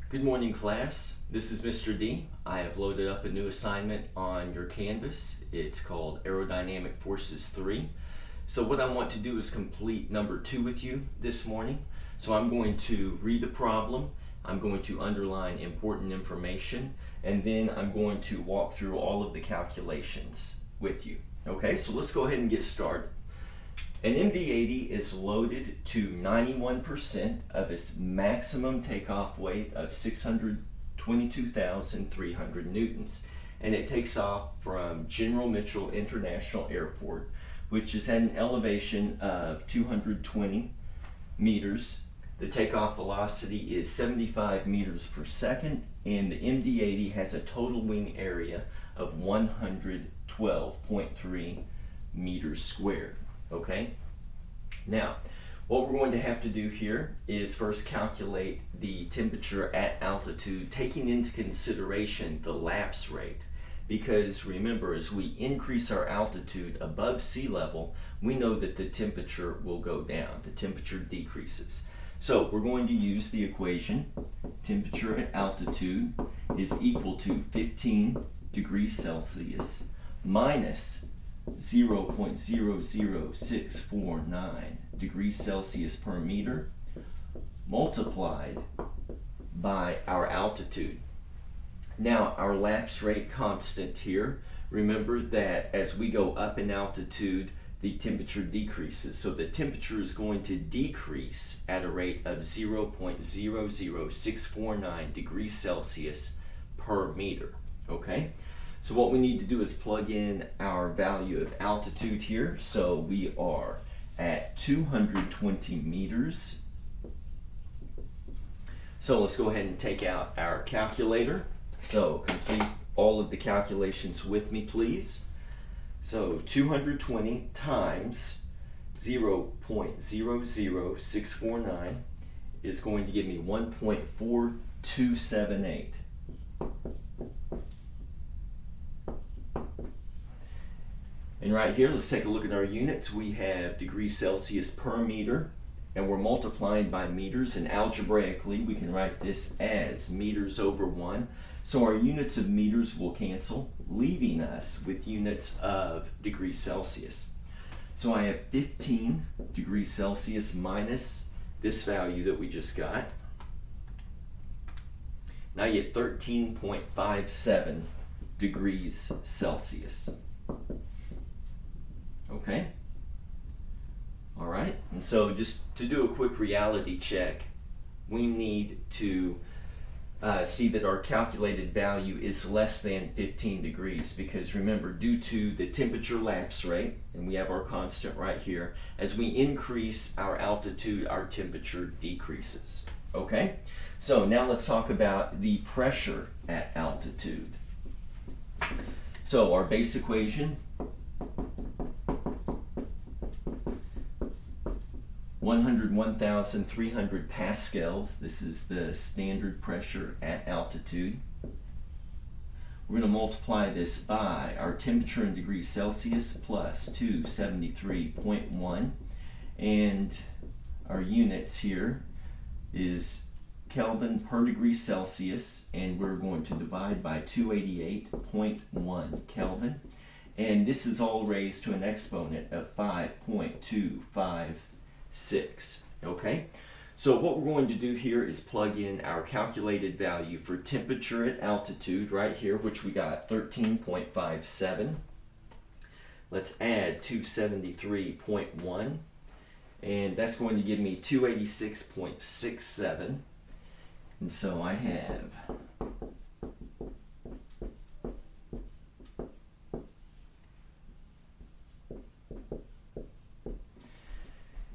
Good morning, class. This is Mr. D. I have loaded up a new assignment on your Canvas. It's called Aerodynamic Forces 3. So what I want to do is complete number 2 with you this morning. So I'm going to read the problem, I'm going to underline important information, and then I'm going to walk through all of the calculations with you. Okay, so let's go ahead and get started. An MD-80 is loaded to 91% of its maximum takeoff weight of 622,300 newtons, and it takes off from General Mitchell International Airport, which is at an elevation of 220 meters. The takeoff velocity is 75 meters per second, and the MD-80 has a total wing area of 112.3 meters squared. Okay, now what we're going to have to do here is first calculate the temperature at altitude, taking into consideration the lapse rate, because remember, as we increase our altitude above sea level, we know that the temperature will go down, the temperature decreases. So we're going to use the equation. Temperature at altitude is equal to 15 degrees Celsius minus 0.00649 degrees Celsius per meter multiplied by our altitude. Now, our lapse rate constant here, remember that as we go up in altitude, the temperature decreases. So the temperature is going to decrease at a rate of 0.00649 degrees Celsius per meter. Okay? So what we need to do is plug in our value of altitude here. So we are at 220 meters. So let's go ahead and take out our calculator. So complete all of the calculations with me, please. So 220 times 0.00649 is going to give me 1.4278. And right here, let's take a look at our units. We have degrees Celsius per meter, and we're multiplying by meters, and algebraically we can write this as meters over 1. So our units of meters will cancel, leaving us with units of degrees Celsius. So I have 15 degrees Celsius minus this value that we just got. Now you get 13.57 degrees Celsius. Okay, all right, and so just to do a quick reality check, we need to see that our calculated value is less than 15 degrees, because remember, due to the temperature lapse rate, and we have our constant right here, as we increase our altitude, our temperature decreases. Okay, so now let's talk about the pressure at altitude. So our base equation, 101,300 pascals. This is the standard pressure at altitude. We're going to multiply this by our temperature in degrees Celsius plus 273.1, and our units here is Kelvin per degree Celsius, and we're going to divide by 288.1 Kelvin, and this is all raised to an exponent of 5.256. Okay, so what we're going to do here is plug in our calculated value for temperature at altitude right here, which we got 13.57. Let's add 273.1, and that's going to give me 286.67. And so I have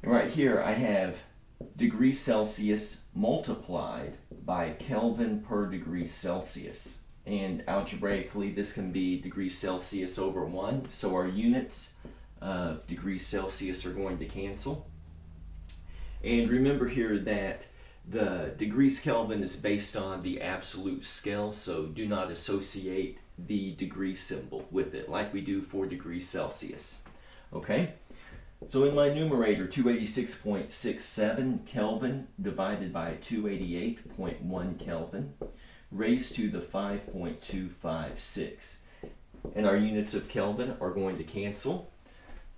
right here, I have degrees Celsius multiplied by Kelvin per degree Celsius. And algebraically, this can be degrees Celsius over 1. So our units of degrees Celsius are going to cancel. And remember here that the degrees Kelvin is based on the absolute scale, so do not associate the degree symbol with it like we do for degrees Celsius. Okay? So in my numerator, 286.67 Kelvin divided by 288.1 Kelvin raised to the 5.256. And our units of Kelvin are going to cancel.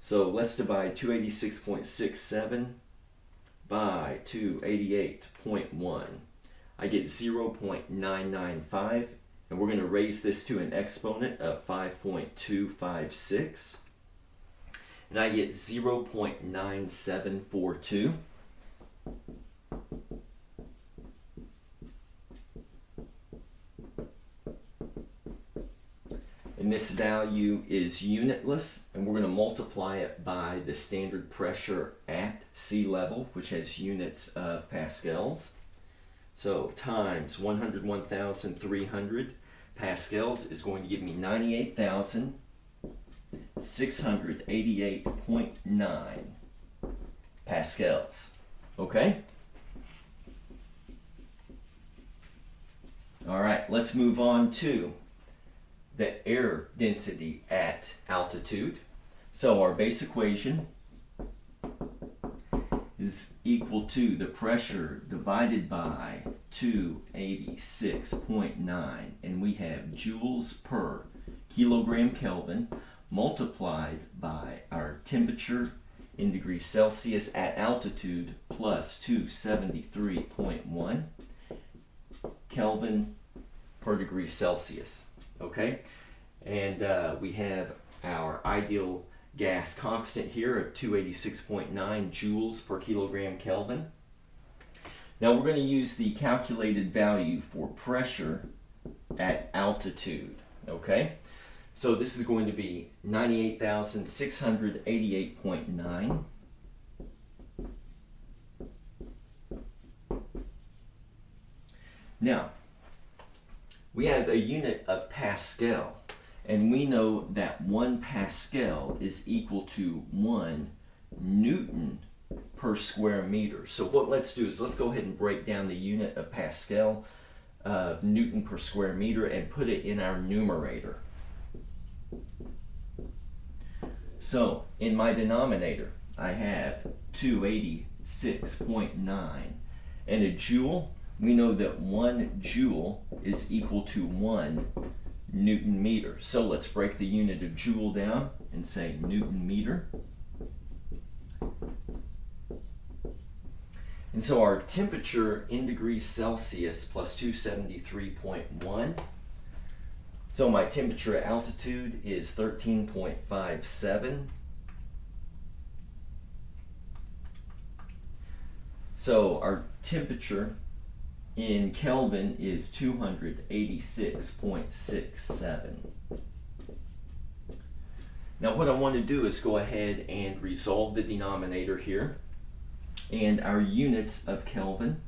So let's divide 286.67 by 288.1. I get 0.995, and we're going to raise this to an exponent of 5.256. And I get 0.9742. And this value is unitless, and we're going to multiply it by the standard pressure at sea level, which has units of pascals. So times 101,300 pascals is going to give me 98,688.9 pascals. Okay? All right, let's move on to the air density at altitude. So our base equation is equal to the pressure divided by 286.9, and we have joules per kilogram Kelvin multiplied by our temperature in degrees Celsius at altitude plus 273.1 Kelvin per degree Celsius. Okay, and we have our ideal gas constant here of 286.9 joules per kilogram Kelvin. Now we're going to use the calculated value for pressure at altitude. Okay, so this is going to be 98,688.9. Now, we have a unit of Pascal, and we know that 1 Pascal is equal to 1 Newton per square meter. So what let's do is let's go ahead and break down the unit of Pascal, Newton per square meter, and put it in our numerator. So in my denominator, I have 286.9, and a joule, we know that 1 joule is equal to 1 Newton meter. So let's break the unit of joule down and say Newton meter. And so our temperature in degrees Celsius plus 273.1. So my temperature at altitude is 13.57. So our temperature in Kelvin is 286.67. Now what I want to do is go ahead and resolve the denominator here. And our units of Kelvin,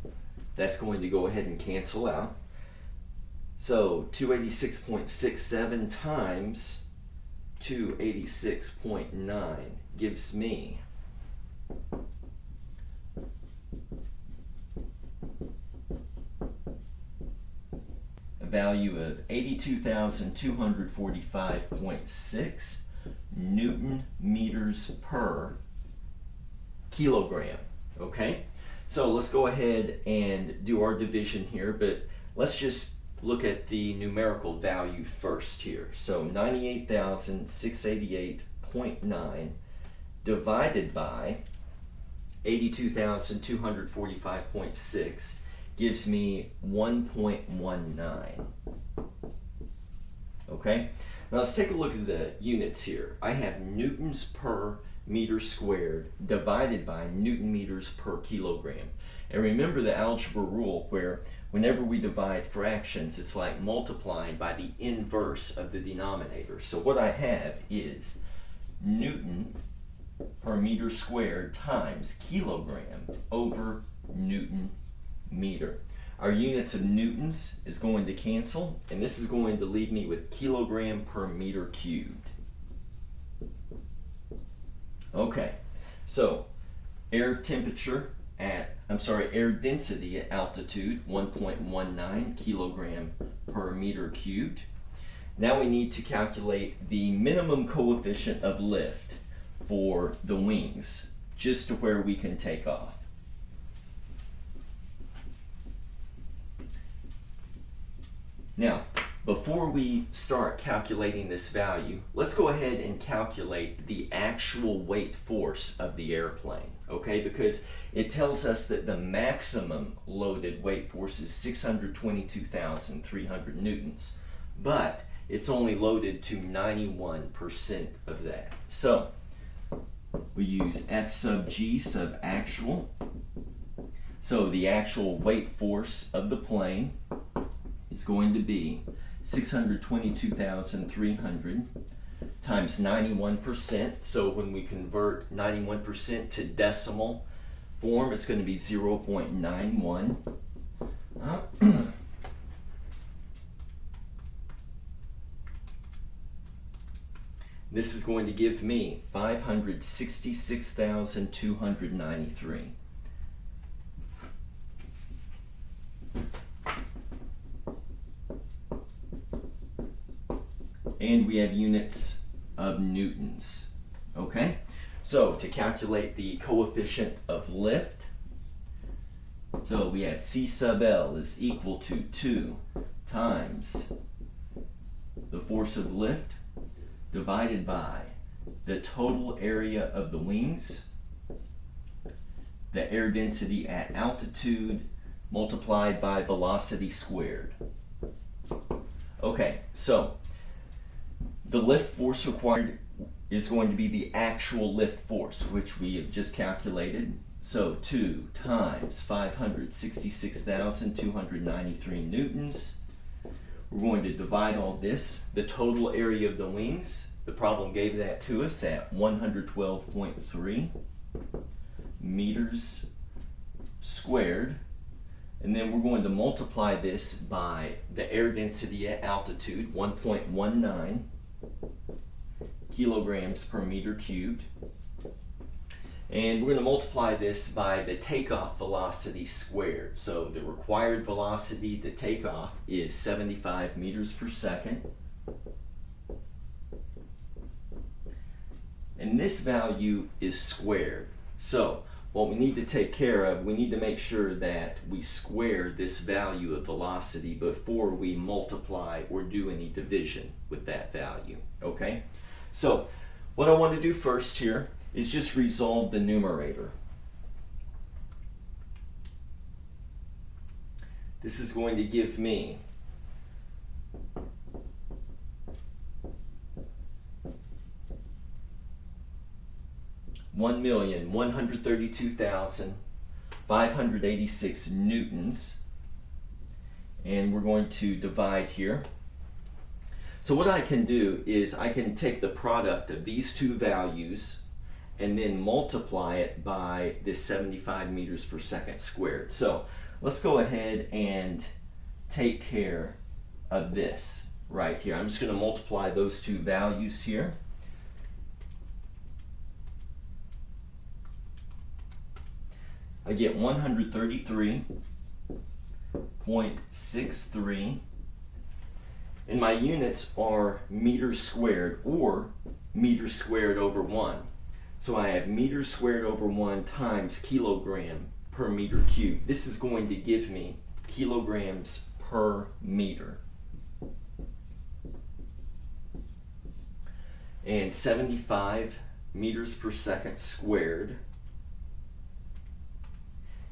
that's going to go ahead and cancel out. So 286.67 times 286.9 gives me a value of 82,245.6 Newton meters per kilogram. Okay, so let's go ahead and do our division here, but let's just look at the numerical value first here. So 98,688.9 divided by 82,245.6 gives me 1.19. Okay, now let's take a look at the units here. I have newtons per meter squared divided by Newton meters per kilogram. And remember the algebra rule where whenever we divide fractions, it's like multiplying by the inverse of the denominator. So what I have is Newton per meter squared times kilogram over Newton meter. Our units of newtons is going to cancel, and this is going to leave me with kilogram per meter cubed. Okay, so air density at altitude, 1.19 kilogram per meter cubed. Now we need to calculate the minimum coefficient of lift for the wings, just to where we can take off. Now, before we start calculating this value, let's go ahead and calculate the actual weight force of the airplane, okay? Because it tells us that the maximum loaded weight force is 622,300 newtons, but it's only loaded to 91% of that. So, we use F sub G sub actual. So the actual weight force of the plane is going to be 622,300 times 91%. So when we convert 91% to decimal form, it's going to be 0.91. This is going to give me 566,293. And we have units of newtons, okay? So to calculate the coefficient of lift, so we have C sub L is equal to 2 times the force of lift divided by the total area of the wings, the air density at altitude multiplied by velocity squared. Okay, so the lift force required is going to be the actual lift force, which we have just calculated. So 2 times 566,293 newtons. We're going to divide all this, the total area of the wings. The problem gave that to us at 112.3 meters squared. And then we're going to multiply this by the air density at altitude, 1.19 kilograms per meter cubed. And we're going to multiply this by the takeoff velocity squared. So the required velocity to take off is 75 meters per second. And this value is squared. So what we need to take care of, we need to make sure that we square this value of velocity before we multiply or do any division with that value, okay? So what I want to do first here is just resolve the numerator. This is going to give me $1,132,586 newtons, and we're going to divide here. So what I can do is I can take the product of these two values and then multiply it by this 75 meters per second squared. So let's go ahead and take care of this right here. I'm just going to multiply those two values here. I get 133.63, and my units are meters squared or meters squared over 1. So I have meters squared over 1 times kilogram per meter cubed. This is going to give me kilograms per meter. And 75 meters per second squared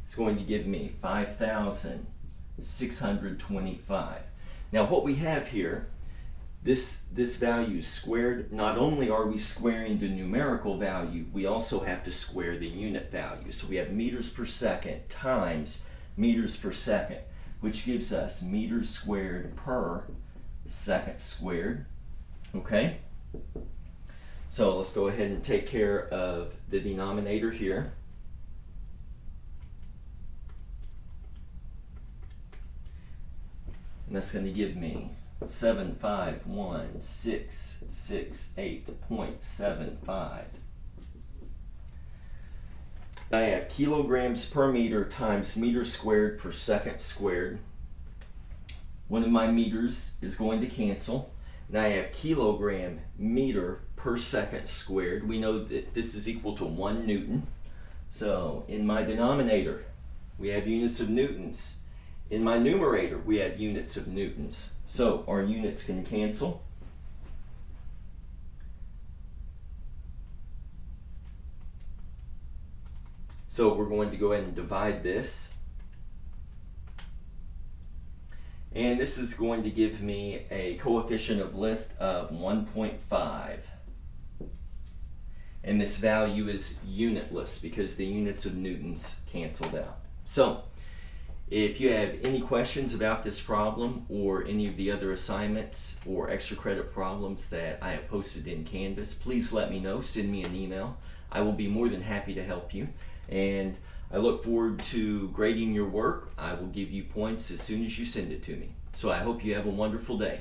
is going to give me 5,625. Now what we have here, this value is squared. Not only are we squaring the numerical value, we also have to square the unit value. So we have meters per second times meters per second, which gives us meters squared per second squared. Okay? So let's go ahead and take care of the denominator here. And that's going to give me 751,668.75. I have kilograms per meter times meters squared per second squared. One of my meters is going to cancel. Now I have kilogram meter per second squared. We know that this is equal to 1 Newton. So in my denominator, we have units of newtons. In my numerator, we have units of newtons. So our units can cancel. So we're going to go ahead and divide this. And this is going to give me a coefficient of lift of 1.5. And this value is unitless because the units of newtons canceled out. So if you have any questions about this problem or any of the other assignments or extra credit problems that I have posted in Canvas, please let me know. Send me an email. I will be more than happy to help you. And I look forward to grading your work. I will give you points as soon as you send it to me. So I hope you have a wonderful day.